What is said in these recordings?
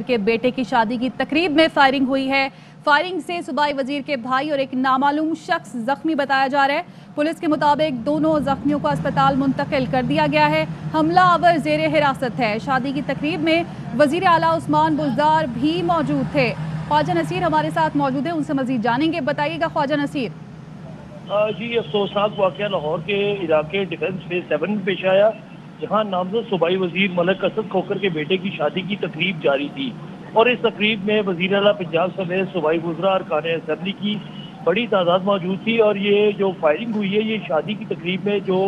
के बेटे की शादी की तकरीब में फायरिंग हुई है। फायरिंग से सूबाई वजीर के भाई और एक नामालूम शख्स जख्मी बताया जा रहा है। पुलिस के मुताबिक दोनों जख्मियों को अस्पताल मुंतकिल कर दिया गया है। हमला आवर जेर हिरासत है। शादी की तकरीब में वजीर आला उस्मान बुज़दार भी मौजूद थे। ख्वाजा नसीर हमारे साथ मौजूद है, उनसे मजीद जानेंगे। बताइएगा ख्वाजा नसीर। जी, अफसोसनाक वाक़या लाहौर के इलाके डिफेंस फेज 7 में पेश आया, जहां नामजद सूबाई वजीर मलिक असद खोखर के बेटे की शादी की तकरीब जारी थी और इस तकरीब में वजीर आला पंजाब समेत सूबाई वज़रा अरकान असेंबली की बड़ी तादाद मौजूद थी। और ये जो फायरिंग हुई है, ये शादी की तकरीब में जो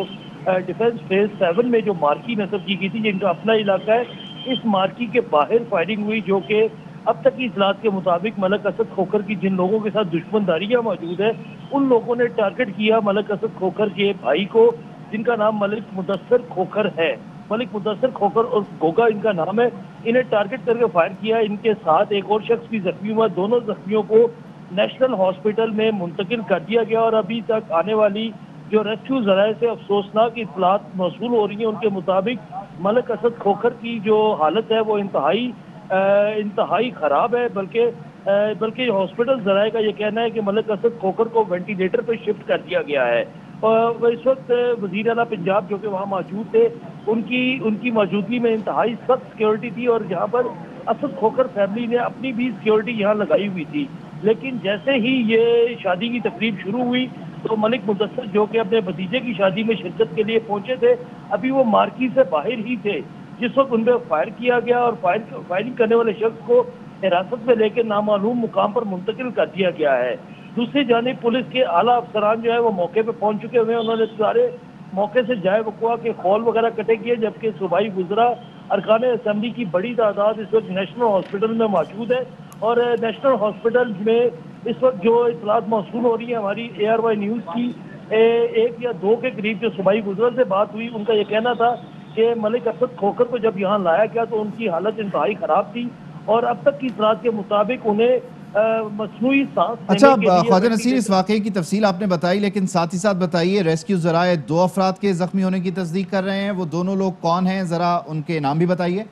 डिफेंस फेज 7 में जो मार्की नस्ब की गई थी, जिनका अपना इलाका है, इस मार्की के बाहर फायरिंग हुई, जो कि अब तक की इतलात के मुताबिक मलिक असद खोखर की जिन लोगों के साथ दुश्मनदारियां मौजूद है, उन लोगों ने टारगेट किया मलिक असद खोखर के भाई को, जिनका नाम मलिक मुदस्सर खोखर है। मलिक मुदस्सर खोखर और गोगा इनका नाम है। इन्हें टारगेट करके फायर किया। इनके साथ एक और शख्स भी जख्मी हुआ। दोनों जख्मियों को नेशनल हॉस्पिटल में मुंतकिल कर दिया गया और अभी तक आने वाली जो रेस्क्यू जराये से अफसोसनाक इतलात मौसूल हो रही है, उनके मुताबिक मलिक असद खोखर की जो हालत है वो इंतहाई ख़राब है। बल्कि हॉस्पिटल जराये का ये कहना है कि मलिक असद खोखर को वेंटिलेटर पर शिफ्ट कर दिया गया है। और इस वक्त वज़ीर आला पंजाब जो कि वहाँ मौजूद थे, उनकी मौजूदगी में इंतहाई सख्त सिक्योरिटी थी और यहाँ पर असद खोखर फैमिली ने अपनी भी सिक्योरिटी यहाँ लगाई हुई थी। लेकिन जैसे ही ये शादी की तकरीब शुरू हुई तो मलिक मुदस्सर जो कि अपने भतीजे की शादी में शिरकत के लिए पहुंचे थे, अभी वो मार्की से बाहर ही थे जिस वक्त उन पर फायर किया गया और फायरिंग करने वाले शख्स को हिरासत में लेकर नामालूम मुकाम पर मुंतकिल कर दिया गया है। दूसरी जानिब पुलिस के आला अफसरान जो है वो मौके पर पहुंच चुके हुए हैं। उन्होंने सारे मौके से जाए वकुआ के खौल वगैरह कटे किए, जबकि सूबाई वज़रा अरकान असेंबली की बड़ी तादाद इस वक्त नेशनल हॉस्पिटल में मौजूद है। और नेशनल हॉस्पिटल में इस वक्त जो इतलात मौसूल हो रही है हमारी ARY न्यूज़ की, 1 या 2 के करीब जो सूबाई वज़रा से बात हुई, उनका ये कहना था कि मलिक असद खोखर को जब यहाँ लाया गया तो उनकी हालत इंतहाई ख़राब थी और अब तक की इतलात के मुताबिक उन्हें मसनूई सांस अच्छा ख्वाजा नसीर, इस वाक़े की तफसील आपने बताई, लेकिन साथ ही साथ बताइए रेस्क्यू ज़राए 2 अफराद के ज़ख्मी होने की तस्दीक कर रहे हैं। वो दोनों लोग कौन हैं, ज़रा उनके नाम भी बताइए।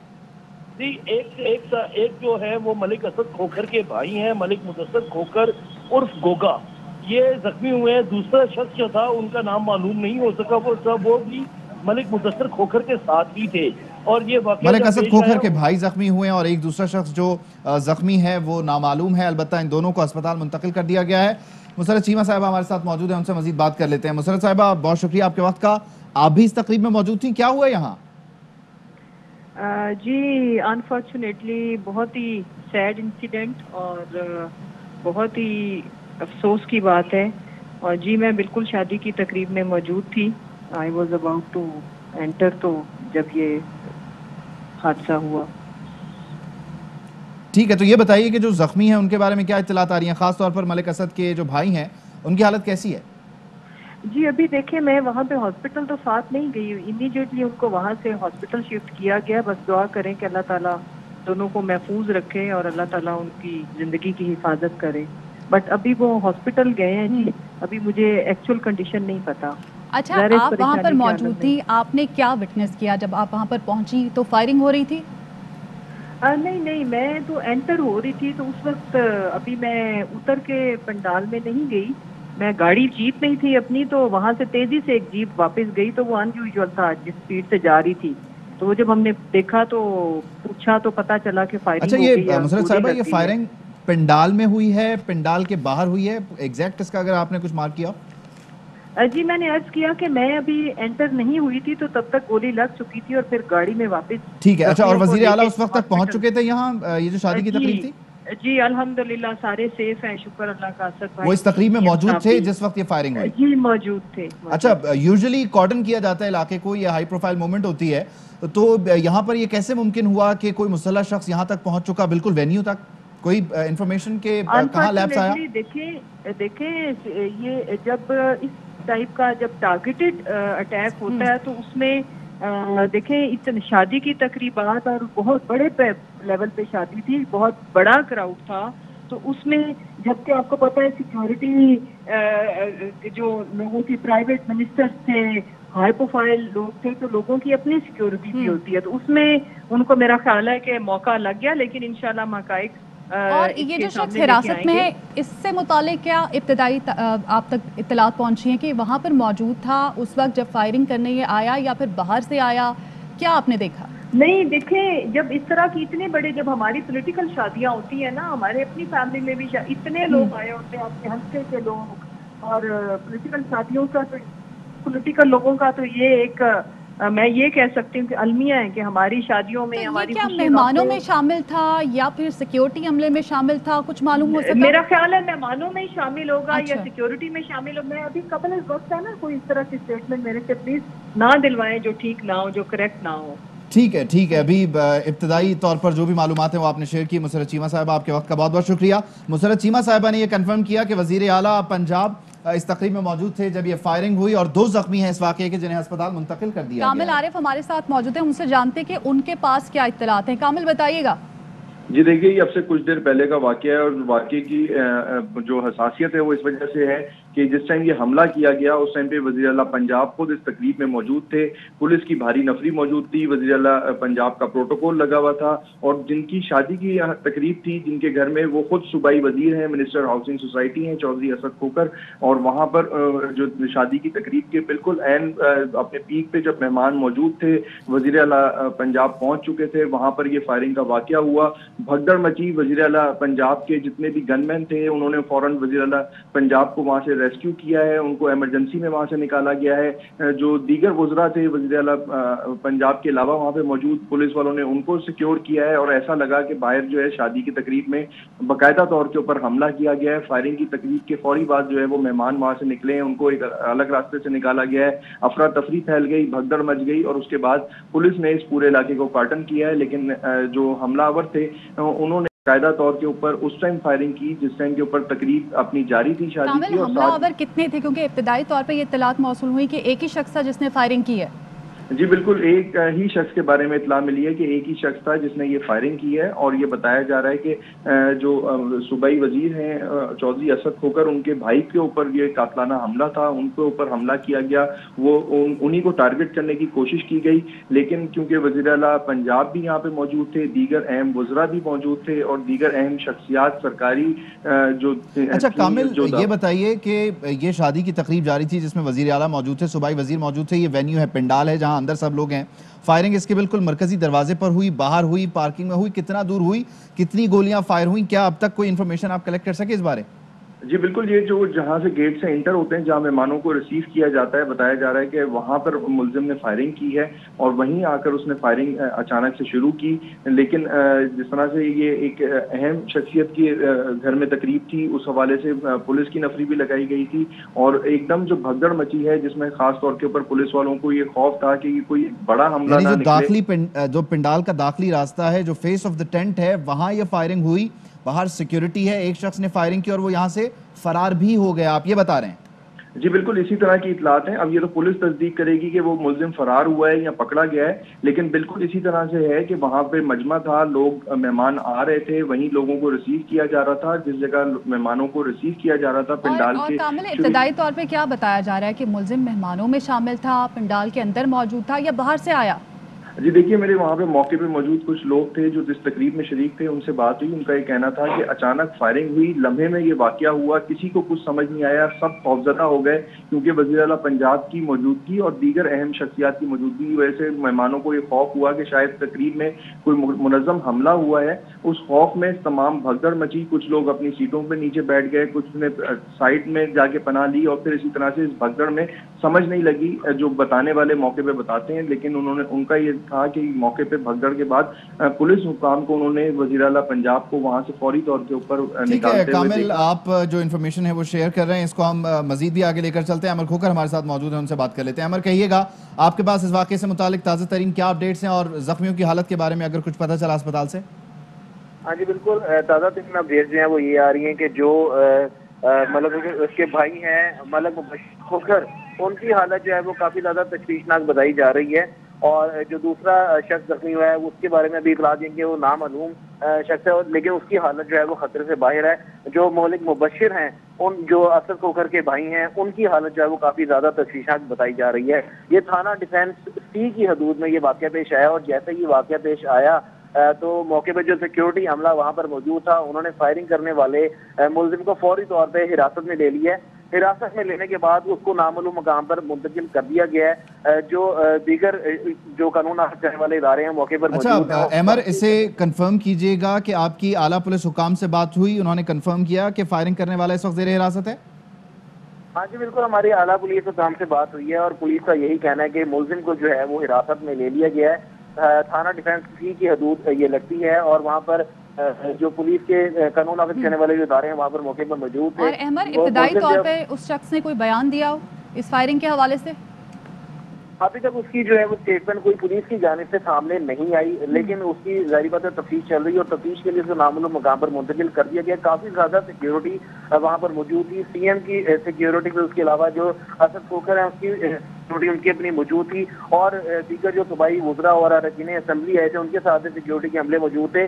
जी, एक जो है वो मलिक असद खोखर के भाई हैं, मलिक मुदस्सर खोखर उर्फ गोगा, ये जख्मी हुए हैं। दूसरा शख्स जो था उनका नाम मालूम नहीं हो सका, वो भी मलिक मुदस्सर खोखर के साथ ही थे। और ये मलिक असद खोखर के भाई जख्मी हुए हैं और एक दूसरा शख्स जो जख्मी है वो नामालूम है। अलबत्ता इन दोनों को अस्पताल मुंतकिल कर दिया गया है। मुसरत चीमा साहिबा हमारे साथ मौजूद है, उनसे मजीद बात कर लेते हैं। मुसरत साहिबा, बहुत शुक्रिया आपके वक्त का। आप भी इस तकरीब में मौजूद थी, क्या हुआ यहाँ? जी, अनफॉर्चुनेटली बहुत ही सैड इंसिडेंट और बहुत ही अफसोस की बात है। और जी, मैं बिल्कुल शादी की तकरीब में मौजूद थी। I was about to enter, तो जब ये हादसा हुआ। ठीक है, तो ये बताइए कि जो जख्मी हैं उनके बारे में क्या इत्तलात आ रही हैं, खास तौर पर मलिक असद के जो भाई हैं उनकी हालत कैसी है? जी, अभी देखिए, मैं वहाँ पे हॉस्पिटल तो साथ नहीं गई, इमीडिएटली उनको वहाँ से हॉस्पिटल शिफ्ट किया गया। बस दुआ करें कि अल्लाह ताला दोनों को महफूज रखे और अल्लाह ताला उनकी ज़िंदगी की हिफाजत करे। बट अभी वो हॉस्पिटल गए हैं जी, अभी मुझे एक्चुअल कंडीशन नहीं पता। अच्छा, आप वहाँ पर मौजूद थी, आपने क्या विटनेस किया जब आप वहाँ पर पहुँची? तो फायरिंग हो रही थी? नहीं, मैं तो एंटर हो रही थी, तो उस वक्त अभी मैं उतर के पंडाल में नहीं गई। मैं गाड़ी जीप में ही थी अपनी, तो वहाँ से तेजी से एक जीप वापस गई, तो वो अनयूजुअल था, जिस स्पीड से जा रही थी। तो वो जब हमने देखा तो पूछा तो पता चला कि फायरिंग हो गई। ये मुसरत साहिबा, ये फायरिंग पंडाल में हुई है, पंडाल के बाहर हुई है, एग्जैक्ट इसका अगर आपने कुछ मार्क किया? जी, मैंने अर्ज किया कि मैं अभी एंटर नहीं हुई थी, तो तब तक गोली लग चुकी थी और फिर गाड़ी में वापस। ठीक है, अच्छा, और वजीर आला उस वक्त तक पहुंच चुके थे यहाँ, ये जो शादी की तकरीब थी? जी, अल्हम्दुलिल्लाह सारे सेफ हैं, शुक्र अल्लाह का। असद भाई वो इस तकरीब में मौजूद थे जिस वक्त ये फायरिंग हुई? जी, मौजूद थे। अच्छा, यूजुअली कॉर्डन किया जाता है इलाके को, ये हाई प्रोफाइल मूवमेंट होती है, तो यहाँ पर ये कैसे मुमकिन हुआ कि कोई मुसल्लह शख्स यहाँ तक पहुंच चुका, बिल्कुल वेन्यू तक? कोई इंफॉर्मेशन के कहाँ लैप्स आया? देखिए, ये जब इस टाइप का जब टारगेटेड अटैक होता है तो उसमें देखें, इस शादी की तकरीबात और बहुत बड़े लेवल पे शादी थी, बहुत बड़ा क्राउड था, तो उसमें जबकि आपको पता है सिक्योरिटी जो लोगों की प्राइवेट मिनिस्टर्स थे, हाई प्रोफाइल लोग थे, तो लोगों की अपनी सिक्योरिटी भी होती है, तो उसमें उनको मेरा ख्याल है कि मौका लग गया, लेकिन इंशाल्लाह हक़ाइक़ और ये जो शख्स हिरासत में है, इससे मुतालिक क्या इब्तदाई आप तक इत्तलात पहुंची हैं कि वहाँ पर मौजूद था उस वक्त जब फायरिंग करने ये आया, या फिर बाहर से आया, क्या आपने देखा? नहीं, देखें, जब इस तरह की इतने बड़े, जब हमारी पॉलिटिकल शादियां होती है ना, हमारे अपनी फैमिली में भी इतने लोग आए होते हैं, आपके हंसते के लोग, और पॉलिटिकल शादियों का तो, पॉलिटिकल लोगों का तो ये एक मैं ये कह सकती हूँ कि अलमिया है कि हमारी शादियों में, तो हमारी क्या मेहमानों में शामिल था या फिर सिक्योरिटी अमले में शामिल था, कुछ मालूम हो सका? मेरा ख्याल है मेहमानों में ही शामिल होगा। अच्छा। या सिक्योरिटी में शामिल हो। मैं अभी कबल इस वक्त है ना, कोई इस तरह की स्टेटमेंट मेरे से प्लीज ना दिलवाएं जो ठीक ना हो, जो करेक्ट ना हो। ठीक है, ठीक है। अभी इब्तदाई तौर पर जो भी मालूमात हैं वो आपने शेयर की। मुसर्रत चीमा साहब, आपके वक्त का बहुत बहुत शुक्रिया। मुसर्रत चीमा साहबा ने ये कंफर्म किया कि वज़ीर आला पंजाब इस तकरीब में मौजूद थे जब ये फायरिंग हुई, और 2 जख्मी हैं इस वाक़े के जिन्हें अस्पताल मुंतकिल कर दिया गया। कामिल आरिफ हमारे साथ मौजूद है, उनसे जानते कि उनके पास क्या इत्तलात हैं। कामिल बताइएगा। जी देखिए, ये अब से कुछ देर पहले का वाक़या है, और वाक़े की जो हसासियत है वो इस वजह से है कि जिस टाइम ये हमला किया गया उस टाइम पे वज़ीर आला पंजाब खुद इस तकरीब में मौजूद थे, पुलिस की भारी नफरी मौजूद थी, वज़ीर आला पंजाब का प्रोटोकॉल लगा हुआ था, और जिनकी शादी की तकरीब थी, जिनके घर में वो खुद सूबाई वज़ीर हैं, मिनिस्टर हाउसिंग सोसाइटी हैं चौधरी असद खोकर, और वहाँ पर जो शादी की तकरीब के बिल्कुल ऐन अपने पीक पे जब मेहमान मौजूद थे, वज़ीर आला पंजाब पहुँच चुके थे, वहाँ पर ये फायरिंग का वाक़या हुआ। भगदड़ मची। वज़ीर आला पंजाब के जितने भी गनमैन थे उन्होंने फौरन वज़ीर आला पंजाब को वहाँ से रेस्क्यू किया है, उनको इमरजेंसी में वहाँ से निकाला गया है। जो दीगर वज़रा थे वज़ीर आला पंजाब के अलावा वहाँ पे मौजूद पुलिस वालों ने उनको सिक्योर किया है, और ऐसा लगा कि बाहर जो है शादी की तकरीब में बाकायदा तौर के ऊपर हमला किया गया है। फायरिंग की तकरीब के फौरी बाद जो है वो मेहमान वहाँ से निकले हैं, उनको एक अलग रास्ते से निकाला गया है। अफरा तफरी फैल गई, भगदड़ मच गई, और उसके बाद पुलिस ने इस पूरे इलाके को कार्टन किया है। लेकिन जो हमलावर थे उन्होंने कायदा तौर के ऊपर उस टाइम फायरिंग की जिस टाइम के ऊपर तकरीब अपनी जारी थी शादी की। और हमलावर कितने थे, क्योंकि इब्तदाई तौर पे ये इत्तलात मौसूल हुई कि एक ही शख्स था जिसने फायरिंग की है? जी बिल्कुल, एक ही शख्स के बारे में इत्तला मिली है कि एक ही शख्स था जिसने ये फायरिंग की है, और ये बताया जा रहा है कि जो सूबाई वजीर हैं चौधरी असद खोकर, उनके भाई के ऊपर ये कातलाना हमला था, उनके ऊपर हमला किया गया, वो उन्हीं को टारगेट करने की कोशिश की गई। लेकिन क्योंकि वज़ीर आला पंजाब भी यहाँ पे मौजूद थे, दीगर अहम वज़रा भी मौजूद थे, और दीगर अहम शख्सियात सरकारी जो अच्छा कामिल, ये बताइए कि ये शादी की तकरीब जारी थी जिसमें वज़ीर आला मौजूद थे, सूबाई वज़ीर मौजूद थे, ये वेन्यू है, पंडाल है जहाँ अंदर सब लोग हैं। फायरिंग इसके बिल्कुल मरकजी दरवाजे पर हुई, बाहर हुई, पार्किंग में हुई, कितना दूर हुई, कितनी गोलियां फायर हुई, क्या अब तक कोई इन्फॉर्मेशन आप कलेक्ट कर सके इस बारे? जी बिल्कुल, ये जो जहाँ से गेट से इंटर होते हैं, जहाँ मेहमानों को रिसीव किया जाता है, बताया जा रहा है कि वहाँ पर मुलजिम ने फायरिंग की है, और वहीं आकर उसने फायरिंग अचानक से शुरू की। लेकिन जिस तरह से ये एक अहम शख्सियत की घर में तकरीब थी, उस हवाले से पुलिस की नफरी भी लगाई गई थी, और एकदम जो भगदड़ मची है जिसमें खास तौर के ऊपर पुलिस वालों को ये खौफ था कि कोई बड़ा हमला ना निकले। जो पंडाल का दाखिली रास्ता है, जो फेस ऑफ द टेंट है, वहाँ ये फायरिंग हुई, बाहर सिक्योरिटी है, एक शख्स ने फायरिंग की और वो यहाँ से फरार भी हो गया, आप ये बता रहे हैं? जी बिल्कुल, इसी तरह की इतलात हैं। अब ये तो पुलिस तस्दीक करेगी कि वो मुलजिम फरार हुआ है या पकड़ा गया है, लेकिन बिल्कुल इसी तरह से है कि वहाँ पे मजमा था, लोग मेहमान आ रहे थे, वहीं लोगों को रिसीव किया जा रहा था, जिस जगह मेहमानों को रिसीव किया जा रहा था पंडाल के। कामिल, इब्तदाई तौर पे क्या बताया जा रहा है कि मुलजिम मेहमानों में शामिल था, पंडाल के अंदर मौजूद था, या बाहर से आया? जी देखिए, मेरे वहाँ पे मौके पे मौजूद कुछ लोग थे जो जिस तकरीब में शरीक थे, उनसे बात हुई। उनका ये कहना था कि अचानक फायरिंग हुई, लम्हे में ये वाकया हुआ, किसी को कुछ समझ नहीं आया, सब खौफजदा हो गए, क्योंकि वज़ीर आला पंजाब की मौजूदगी और दीगर अहम शख्सियात की मौजूदगी की वजह से मेहमानों को ये खौफ हुआ कि शायद तकरीब में कोई मुनज़्ज़म हमला हुआ है। उस खौफ में तमाम भगदड़ मची, कुछ लोग अपनी सीटों पर नीचे बैठ गए, कुछ ने साइड में जाके पनाह ली, और फिर इसी तरह से इस भगदड़ में समझ नहीं लगी, जो बताने वाले मौके पर बताते हैं, लेकिन उनका ये था कि मौके पे भगदड़ के बाद पुलिस हुकाम को उन्होंने वज़ीर आला पंजाब को वहां से फौरी तौर के ऊपर निकालते हुए। कामिल, आप जो इन्फॉर्मेशन है वो शेयर कर रहे हैं, इसको हम मजीद भी आगे लेकर चलते हैं। अमर खोकर हमारे साथ मौजूद है, उनसे बात कर लेते हैं। अमर, कहिएगा आपके पास इस वाक़े से मुतालिक ताज़ा तरीन क्या अपडेट्स हैं, और जख्मियों की हालत के बारे में अगर कुछ पता चला अस्पताल से? हाँ जी बिल्कुल, ताज़ा तरीन अपडेट्स जो हैं वो ये आ रही हैं कि जो मतलब उसके भाई हैं मलक मुबश्शिर खोकर, उनकी हालत जो है वो काफ़ी ज़्यादा तशवीशनाक बताई जा रही है, اور جو دوسرا شخص زخمی ہوا ہے اس کے بارے میں ابھی اطلاع دیں کہ وہ نامعلوم شخص ہے، لیکن اس کی حالت جو ہے وہ خطرے سے باہر ہے۔ جو مہلک مبشر ہیں، ان جو اسد کھوکھر کے بھائی ہیں، ان کی حالت جو ہے وہ کافی زیادہ تشویشناک بتائی جا رہی ہے۔ یہ تھانہ ڈیفینس سی کی حدود میں یہ واقعہ پیش آیا، اور جیسے یہ واقعہ پیش آیا تو موقع پہ جو سیکیورٹی عملہ وہاں پر موجود تھا، انہوں نے فائرنگ کرنے والے ملزم کو فوری طور پہ حراست میں لے لیا ہے۔ حراست میں لینے کے بعد اس کو نامعلوم مقام پر منتقل کر دیا گیا ہے۔ جو دیگر جو قانون نافذ کرنے والے ادارے ہیں موقع پر موجود ہیں۔ احمر، اسے کنفرم کیجئے گا کہ آپ کی اعلیٰ پولیس حکام سے بات ہوئی، انہوں نے کنفرم کیا کہ فائرنگ کرنے والا اس وقت زیر حراست ہے؟ ہاں جی بالکل، ہماری اعلیٰ پولیس حکام سے بات ہوئی ہے، اور پولیس کا یہی کہنا ہے کہ ملزم کو جو ہے وہ حراست میں لے لیا گیا ہے۔ تھانہ ڈیفینس سی کی حدود یہ لگتی ہے، اور وہاں پر جو پولیس کے قانون نافذ کرنے والے جو ادارے ہیں وہاں پر موقع پر موجود تھے۔ اور احمر، ابتدائی طور پہ اس شخص نے کوئی بیان دیا ہو اس فائرنگ کے حوالے سے؟ ابھی تک اس کی جو ہے وہ اسٹیٹمنٹ کوئی پولیس کی جانب سے سامنے نہیں آئی، لیکن اس کی ظاہری بات ہے تفتیش چل رہی ہے، اور تفتیش کے لیے اسے نامعلوم مقام پر منتقل کر دیا گیا۔ کافی زیادہ سیکیورٹی وہاں پر موجود تھی، سی ایم کی سیکیورٹی پہ، اس کے علاوہ جو اسد کھوکھر ہیں اس کی سیکیورٹی ان کی اپنی موجود تھی، اور دیگر جو صوبائی وزراء اور اراکین اسمبلی آئے تھے ان کے ساتھ سیکیورٹی کے عملے موجود تھے۔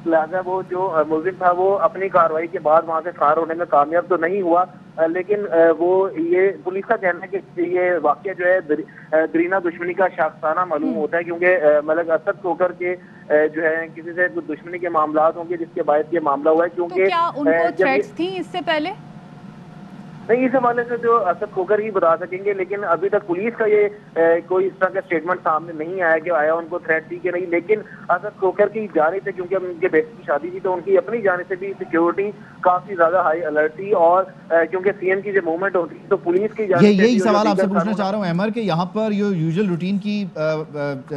لہٰذا وہ جو ملزم تھا وہ اپنی کارروائی کے بعد وہاں سے فرار ہونے میں کامیاب تو نہیں ہوا، لیکن وہ یہ پولیس کا کہنا ہے کہ یہ واقعہ جو ہے درینہ دشمنی کا شاخسانہ معلوم ہوتا ہے، کیونکہ ملک اسد کھوکھر کے جو ہے کسی سے دشمنی کے معاملات ہوں گے جس کے باعث یہ معاملہ ہوا ہے۔ کیونکہ کیا ان کو تھریٹس تھیں اس سے پہلے؟ نہیں، اس حوالے سے جو اسد کھوکھر ہی بتا سکیں گے، لیکن ابھی تک پولیس کا یہ کوئی اس طرح کا اسٹیٹمنٹ سامنے نہیں آیا کہ آیا ان کو تھریٹ تھی کہ نہیں، لیکن اسد کھوکھر کی جانب سے، کیونکہ ان کے بیٹے کی شادی تھی تو ان کی اپنی جانب سے بھی سیکیورٹی کافی زیادہ ہائی الرٹ تھی، اور کیونکہ سی ایم کی جو موومنٹ ہوتی ہے تو پولیس کی جانب سے یہی سوال آپ سے پوچھنا چاہ رہا ہوں احمر، کہ یہاں پر جو یوزول روٹین کی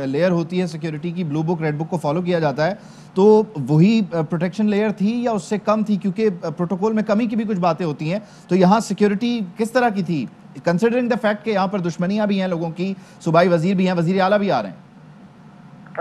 لیئر ہوتی ہے سیکیورٹی کی، بلو بک ریڈ بک کو فالو کیا جاتا ہے، تو وہی پروٹیکشن لیئر تھی یا اس سے کم تھی؟ کیونکہ پروٹوکول میں کمی کی بھی کچھ باتیں ہوتی ہیں، تو یہاں سیکیورٹی کس طرح کی تھی، کنسیڈرنگ دا فیکٹ کہ یہاں پر دشمنیاں بھی ہیں لوگوں کی، صوبائی وزیر بھی ہیں، وزیر اعلیٰ بھی آ رہے ہیں؟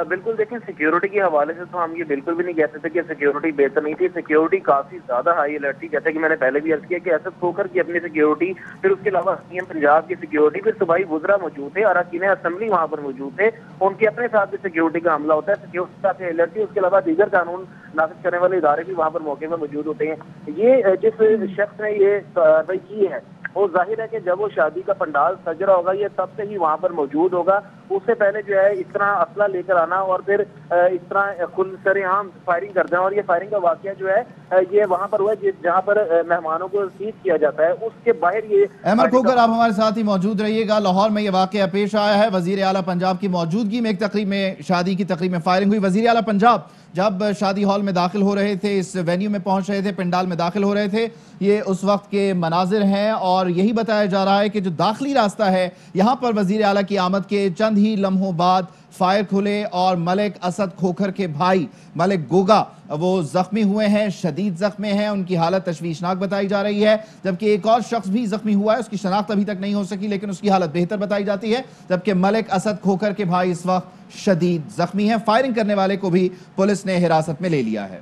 بالکل، دیکھیں سیکیورٹی کے حوالے سے تو ہم یہ بالکل بھی نہیں کہہ سکتے کہ سیکیورٹی بہتر نہیں تھی۔ سیکیورٹی کافی زیادہ ہائی الرٹ تھی، جیسے کہ میں نے پہلے بھی عرض کیا کہ اسد کھوکھر کی اپنی سیکیورٹی، پھر اس کے علاوہ سی ایم پنجاب کی سیکیورٹی، پھر صوبائی وزراء موجود تھے، اراکین اسمبلی وہاں پر موجود تھے، ان کے اپنے ساتھ بھی سیکیورٹی کا عملہ ہوتا ہے، سیکیورٹی کافی الرٹ تھی۔ اس کے علاوہ دیگر قانون نافذ کرنے والے ادارے بھی وہاں پر موقع پر موجود ہوتے ہیں۔ یہ جس شخص نے یہ کارروائی کی ہے وہ ظاہر ہے کہ جب وہ شادی کا پنڈال سج رہا ہوگا، یہ تب سے ہی وہاں پر موجود ہوگا، اس سے پہلے جو ہے اس طرح اسلحہ لے کر آنا اور پھر اس طرح کھل سر عام فائرنگ کر دینا، اور یہ فائرنگ کا واقعہ جو ہے یہ وہاں پر ہوا ہے جہاں پر مہمانوں کو ریسیو کیا جاتا ہے، اس کے باہر یہ احمر کھوکھر، آپ ہمارے ساتھ ہی موجود رہیے گا۔ لاہور میں یہ واقعہ پیش آیا ہے، وزیر اعلیٰ پنجاب کی موجودگی میں ایک تقریب میں، شادی کی تقریب میں فائرنگ ہوئی۔ وزیر اعلیٰ پنجاب جب شادی ہال میں داخل ہو رہے تھے، اس وینیو میں پہنچ رہے تھے، پنڈال میں داخل ہو رہے تھے، یہ اس وقت کے مناظر ہیں، اور یہی بتایا جا رہا ہے کہ جو داخلی راستہ ہے یہاں پر وزیر اعلیٰ کی آمد کے چند ہی لمحوں بعد فائر کھلے، اور ملک اسد کھوکھر کے بھائی ملک گوگا وہ زخمی ہوئے ہیں، شدید زخمی ہیں، ان کی حالت تشویشناک بتائی جا رہی ہے، جبکہ ایک اور شخص بھی زخمی ہوا ہے، اس کی شناخت ابھی تک نہیں ہو سکی لیکن اس کی حالت بہتر بتائی جاتی ہے، جبکہ ملک اسد کھوکھر کے بھائی اس وقت شدید زخمی ہیں۔ فائرنگ کرنے والے کو بھی پولیس نے حراست میں لے لیا ہے۔